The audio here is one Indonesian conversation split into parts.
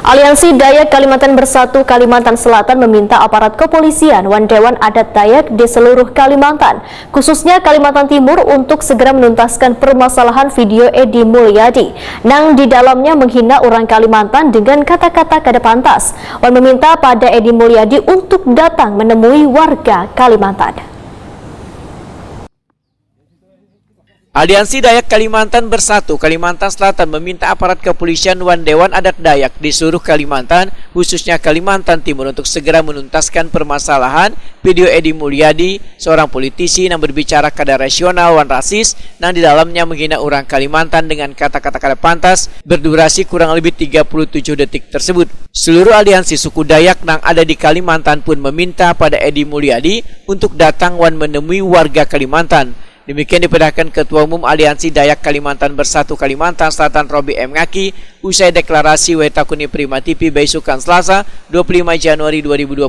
Aliansi Dayak Kalimantan Bersatu Kalimantan Selatan meminta aparat kepolisian dan Dewan Adat Dayak di seluruh Kalimantan, khususnya Kalimantan Timur, untuk segera menuntaskan permasalahan video Edi Mulyadi yang di dalamnya menghina orang Kalimantan dengan kata-kata kada pantas. Wan meminta pada Edi Mulyadi untuk datang menemui warga Kalimantan. Aliansi Dayak Kalimantan Bersatu Kalimantan Selatan meminta aparat kepolisian dan Dewan Adat Dayak di seluruh Kalimantan, khususnya Kalimantan Timur, untuk segera menuntaskan permasalahan video Edi Mulyadi, seorang politisi yang berbicara kada rasional dan rasis, yang di dalamnya menghina orang Kalimantan dengan kata-kata kada pantas, berdurasi kurang lebih 37 detik tersebut. Seluruh aliansi suku Dayak yang ada di Kalimantan pun meminta pada Edi Mulyadi untuk datang dan menemui warga Kalimantan. Demikian diperintahkan Ketua Umum Aliansi Dayak Kalimantan Bersatu Kalimantan Selatan Robi M. Ngaki usai deklarasi Wetakuni Prima TV besukan Selasa 25 Januari 2022.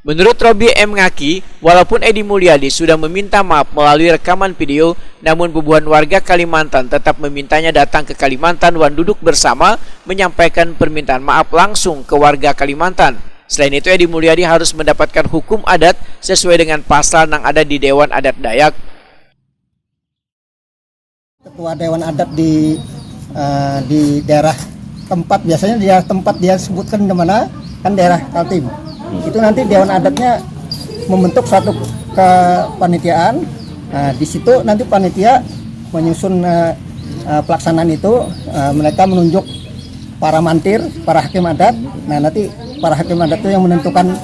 Menurut Robi M. Ngaki, walaupun Edi Mulyadi sudah meminta maaf melalui rekaman video, namun bubuhan warga Kalimantan tetap memintanya datang ke Kalimantan dan duduk bersama menyampaikan permintaan maaf langsung ke warga Kalimantan. Selain itu, Edi Mulyadi harus mendapatkan hukum adat sesuai dengan pasal yang ada di Dewan Adat Dayak. Ketua Dewan Adat di daerah tempat, biasanya dia tempat dia sebutkan di mana, kan daerah Kaltim. Itu nanti Dewan Adatnya membentuk suatu kepanitiaan. Di situ nanti panitia menyusun pelaksanaan itu, mereka menunjuk para mantir, para hakim adat. Nah, nanti para hakim adat itu yang menentukan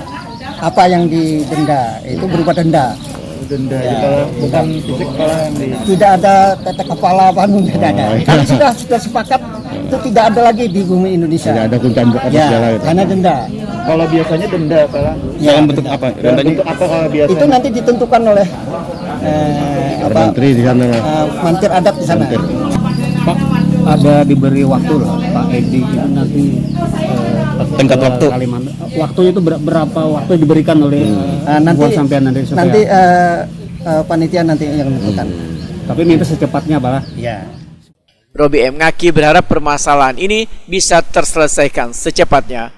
apa yang didenda, itu berupa denda. Denda ya, kalau bukan fisik kepala tidak ada tetek kepala apa tidak ada. Karena sudah sepakat itu tidak ada lagi di bumi Indonesia. Tidak ada kuncang ya, hanya denda. Kalau biasanya denda apa? Ya, dalam bentuk apa? Bentuk apa kalau biasanya? Itu nanti ditentukan oleh menteri di sana. Mantir adat di sana. Pak, ada diberi waktu loh Pak Edi itu nanti tenggat waktu. Waktunya itu berapa waktu diberikan oleh nanti sampean nanti panitia nanti yang menentukan. Tapi minta secepatnya Pak. Ya. Robi M. Ngaki berharap permasalahan ini bisa terselesaikan secepatnya.